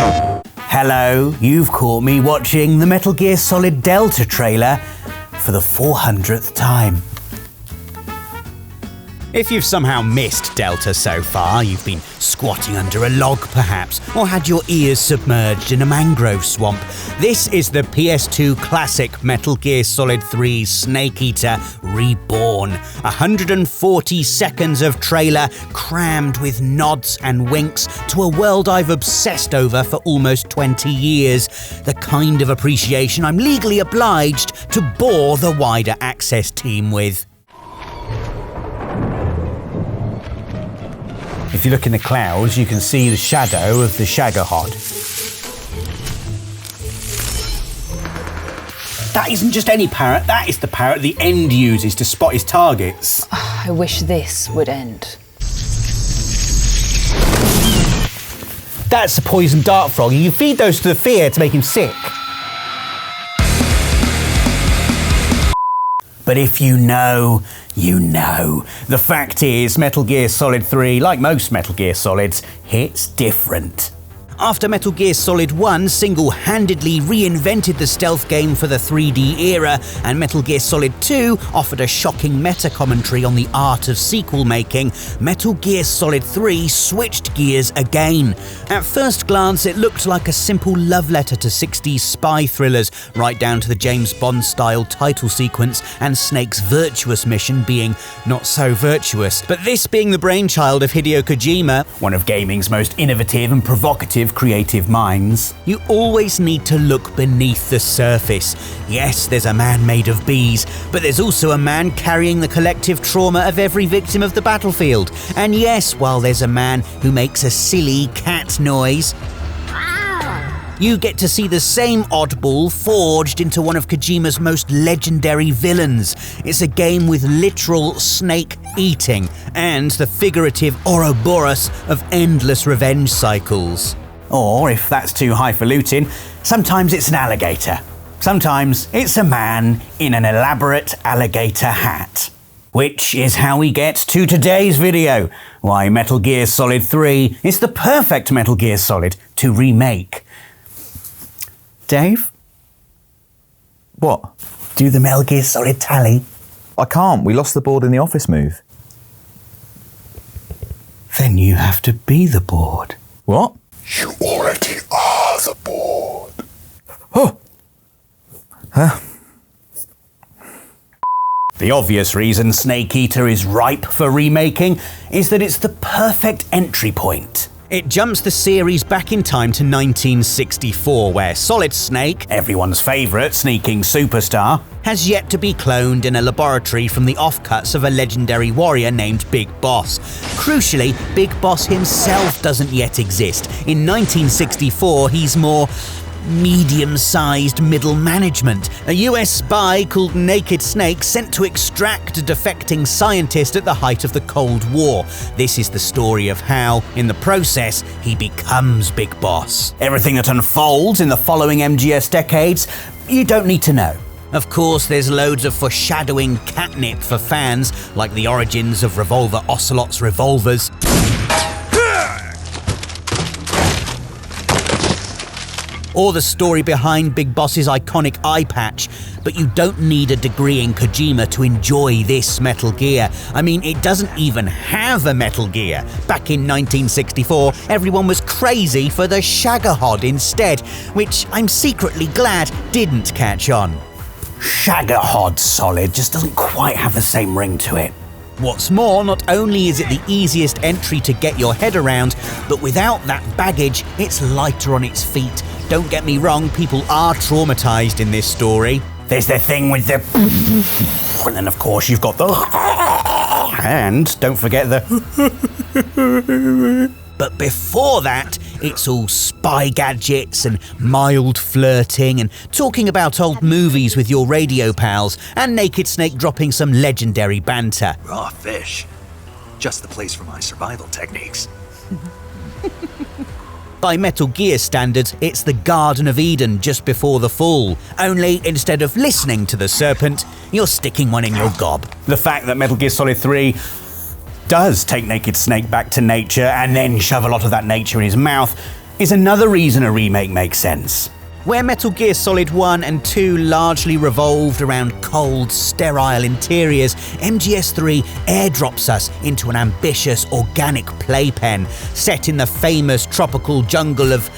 Hello, you've caught me watching the Metal Gear Solid Delta trailer for the 400th time. If you've somehow missed Delta so far, you've been squatting under a log perhaps, or had your ears submerged in a mangrove swamp, this is the PS2 classic Metal Gear Solid 3 Snake Eater Reborn. 140 seconds of trailer crammed with nods and winks to a world I've obsessed over for almost 20 years. The kind of appreciation I'm legally obliged to bore the wider access team with. If you look in the clouds, you can see the shadow of the Shagahod. That isn't just any parrot, that is the parrot the End uses to spot his targets. I wish this would end. That's a poison dart frog. You feed those to the fear to make him sick. But if you know, you know. The fact is, Metal Gear Solid 3, like most Metal Gear Solids, hits different. After Metal Gear Solid 1 single-handedly reinvented the stealth game for the 3D era, and Metal Gear Solid 2 offered a shocking meta-commentary on the art of sequel making, Metal Gear Solid 3 switched gears again. At first glance, it looked like a simple love letter to 60s spy thrillers, right down to the James Bond-style title sequence and Snake's virtuous mission being not so virtuous. But this being the brainchild of Hideo Kojima, one of gaming's most innovative and provocative creative minds, you always need to look beneath the surface. Yes, there's a man made of bees, but there's also a man carrying the collective trauma of every victim of the battlefield. And yes, while there's a man who makes a silly cat noise, you get to see the same oddball forged into one of Kojima's most legendary villains. It's a game with literal snake eating and the figurative Ouroboros of endless revenge cycles. Or, if that's too highfalutin, sometimes it's an alligator. Sometimes it's a man in an elaborate alligator hat. Which is how we get to today's video. Why Metal Gear Solid 3 is the perfect Metal Gear Solid to remake. Dave? What? Do the Metal Gear Solid tally. I can't. We lost the board in the office move. Then you have to be the board. What? You already are the board. Oh! Huh? The obvious reason Snake Eater is ripe for remaking is that it's the perfect entry point. It jumps the series back in time to 1964, where Solid Snake, everyone's favourite sneaking superstar, has yet to be cloned in a laboratory from the offcuts of a legendary warrior named Big Boss. Crucially, Big Boss himself doesn't yet exist. In 1964, he's more medium-sized middle management, a US spy called Naked Snake sent to extract a defecting scientist at the height of the Cold War. This is the story of how, in the process, he becomes Big Boss. Everything that unfolds in the following MGS decades, you don't need to know. Of course, there's loads of foreshadowing catnip for fans, like the origins of Revolver Ocelot's revolvers, or the story behind Big Boss's iconic eye patch, but you don't need a degree in Kojima to enjoy this Metal Gear. I mean, it doesn't even have a Metal Gear. Back in 1964, everyone was crazy for the Shagahod instead, which I'm secretly glad didn't catch on. Shagahod Solid just doesn't quite have the same ring to it. What's more, not only is it the easiest entry to get your head around, but without that baggage, it's lighter on its feet. Don't get me wrong, people are traumatized in this story. There's the thing with the... and then of course you've got the... and don't forget the... But before that, it's all spy gadgets and mild flirting and talking about old movies with your radio pals and Naked Snake dropping some legendary banter. Raw fish. Just the place for my survival techniques. By Metal Gear standards, it's the Garden of Eden just before the fall. Only, instead of listening to the serpent, you're sticking one in your gob. The fact that Metal Gear Solid 3 does take Naked Snake back to nature and then shove a lot of that nature in his mouth is another reason a remake makes sense. Where Metal Gear Solid 1 and 2 largely revolved around cold, sterile interiors, MGS3 airdrops us into an ambitious, organic playpen set in the famous tropical jungle of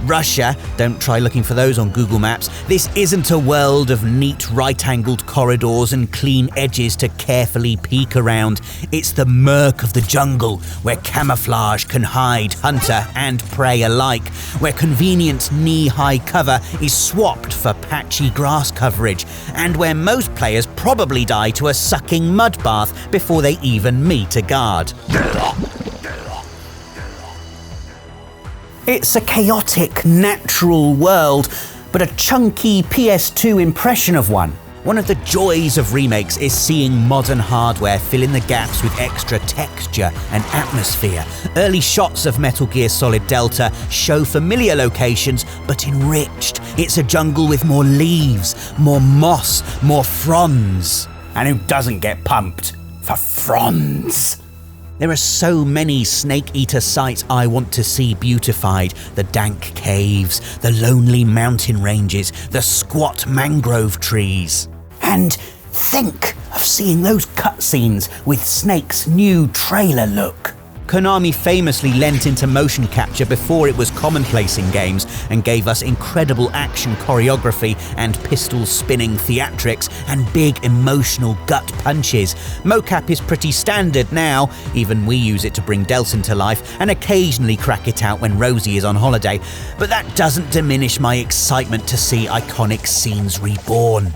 Russia. Don't try looking for those on Google Maps. This isn't a world of neat right-angled corridors and clean edges to carefully peek around. It's the murk of the jungle, where camouflage can hide hunter and prey alike, where convenient knee-high cover is swapped for patchy grass coverage, and where most players probably die to a sucking mud bath before they even meet a guard. It's a chaotic, natural world, but a chunky PS2 impression of one. One of the joys of remakes is seeing modern hardware fill in the gaps with extra texture and atmosphere. Early shots of Metal Gear Solid Delta show familiar locations, but enriched. It's a jungle with more leaves, more moss, more fronds. And who doesn't get pumped for fronds? There are so many snake-eater sites I want to see beautified. The dank caves, the lonely mountain ranges, the squat mangrove trees. And think of seeing those cutscenes with Snake's new trailer look. Konami famously lent into motion capture before it was commonplace in games and gave us incredible action choreography and pistol-spinning theatrics and big emotional gut punches. Mocap is pretty standard now, even we use it to bring Delsin to life and occasionally crack it out when Rosie is on holiday, but that doesn't diminish my excitement to see iconic scenes reborn.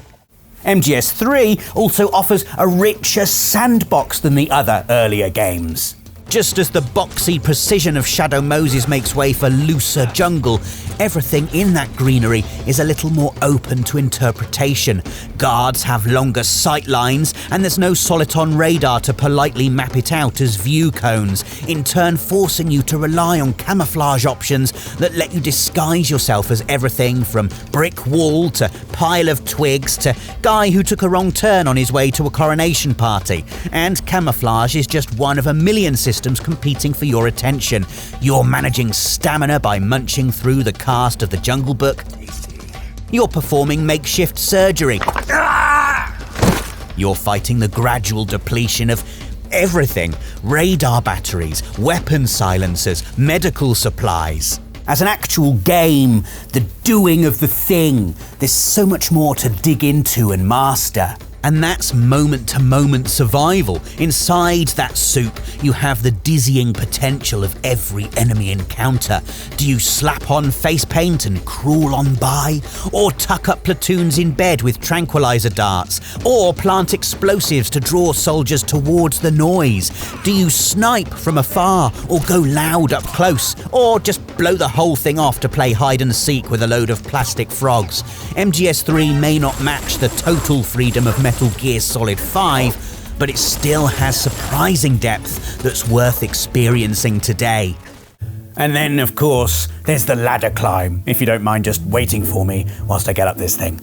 MGS3 also offers a richer sandbox than the other earlier games. Just as the boxy precision of Shadow Moses makes way for looser jungle, everything in that greenery is a little more open to interpretation. Guards have longer sight lines, and there's no Soliton radar to politely map it out as view cones, in turn forcing you to rely on camouflage options that let you disguise yourself as everything from brick wall to pile of twigs to guy who took a wrong turn on his way to a coronation party. And camouflage is just one of a million systems competing for your attention. You're managing stamina by munching through the cast of the Jungle Book. You're performing makeshift surgery. You're fighting the gradual depletion of everything. Radar batteries, weapon silencers, medical supplies. As an actual game, the doing of the thing, there's so much more to dig into and master. And that's moment-to-moment survival. Inside that soup, you have the dizzying potential of every enemy encounter. Do you slap on face paint and crawl on by? Or tuck up platoons in bed with tranquilizer darts? Or plant explosives to draw soldiers towards the noise? Do you snipe from afar or go loud up close? Or just blow the whole thing off to play hide and seek with a load of plastic frogs? MGS3 may not match the total freedom of Metal Gear Solid 5, but it still has surprising depth that's worth experiencing today. And then, of course, there's the ladder climb, if you don't mind just waiting for me whilst I get up this thing.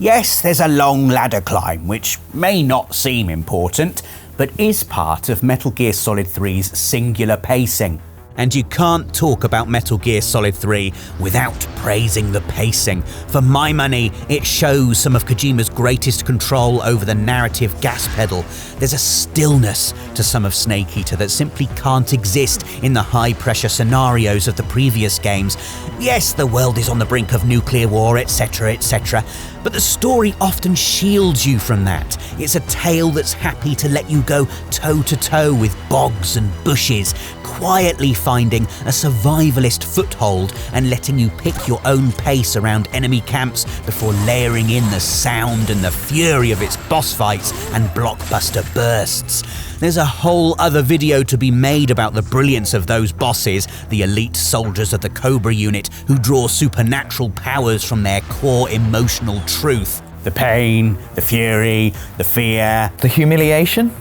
Yes, there's a long ladder climb, which may not seem important, but is part of Metal Gear Solid 3's singular pacing. And you can't talk about Metal Gear Solid 3 without praising the pacing. For my money, it shows some of Kojima's greatest control over the narrative gas pedal. There's a stillness to some of Snake Eater that simply can't exist in the high-pressure scenarios of the previous games. Yes, the world is on the brink of nuclear war, etc., etc., but the story often shields you from that. It's a tale that's happy to let you go toe-to-toe with bogs and bushes, quietly finding a survivalist foothold and letting you pick your own pace around enemy camps before layering in the sound and the fury of its boss fights and blockbuster bursts. There's a whole other video to be made about the brilliance of those bosses, the elite soldiers of the Cobra unit who draw supernatural powers from their core emotional truth. The pain, the fury, the fear, The humiliation?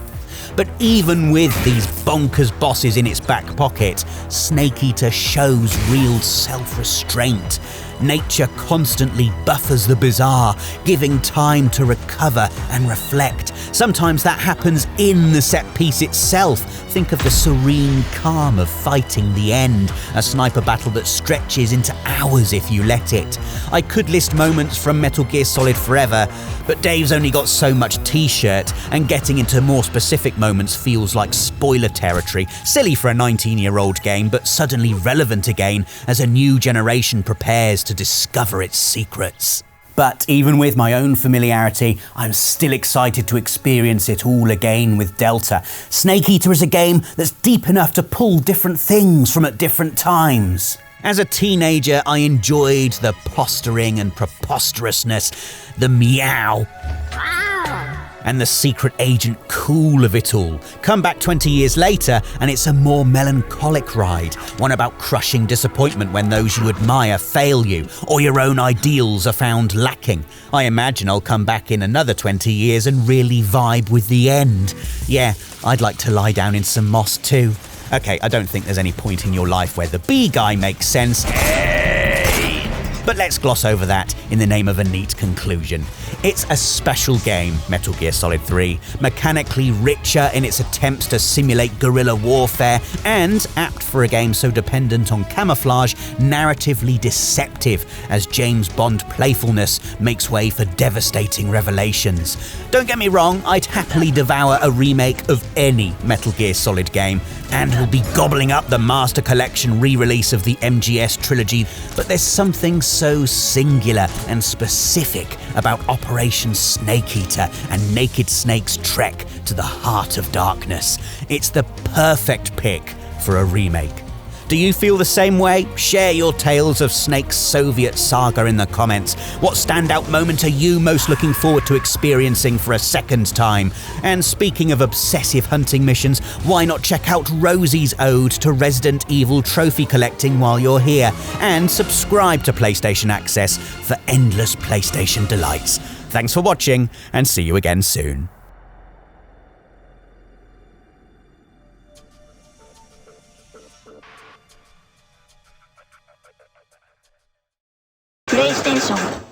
But even with these bonkers bosses in its back pocket, Snake Eater shows real self-restraint. Nature constantly buffers the bizarre, giving time to recover and reflect. Sometimes that happens in the set piece itself. Think of the serene calm of fighting the end, a sniper battle that stretches into hours if you let it. I could list moments from Metal Gear Solid forever, but Dave's only got so much t-shirt, and getting into more specific moments feels like spoiler territory. Silly for a 19-year-old game, but suddenly relevant again as a new generation prepares to discover its secrets. But even with my own familiarity, I'm still excited to experience it all again with Delta. Snake Eater is a game that's deep enough to pull different things from at different times. As a teenager, I enjoyed the posturing and preposterousness, the meow, and the secret agent cool of it all. Come back 20 years later and it's a more melancholic ride, one about crushing disappointment when those you admire fail you, or your own ideals are found lacking. I imagine I'll come back in another 20 years and really vibe with the end. Yeah, I'd like to lie down in some moss too. Okay, I don't think there's any point in your life where the bee guy makes sense. But let's gloss over that in the name of a neat conclusion. It's a special game, Metal Gear Solid 3, mechanically richer in its attempts to simulate guerrilla warfare, and, apt for a game so dependent on camouflage, narratively deceptive as James Bond playfulness makes way for devastating revelations. Don't get me wrong, I'd happily devour a remake of any Metal Gear Solid game, and will be gobbling up the Master Collection re-release of the MGS trilogy, but there's something so singular and specific about Operation Snake Eater and Naked Snake's trek to the heart of darkness. It's the perfect pick for a remake. Do you feel the same way? Share your tales of Snake's Soviet saga in the comments. What standout moment are you most looking forward to experiencing for a second time? And speaking of obsessive hunting missions, why not check out Rosie's ode to Resident Evil trophy collecting while you're here? And subscribe to PlayStation Access for endless PlayStation delights. Thanks for watching, and see you again soon. PlayStation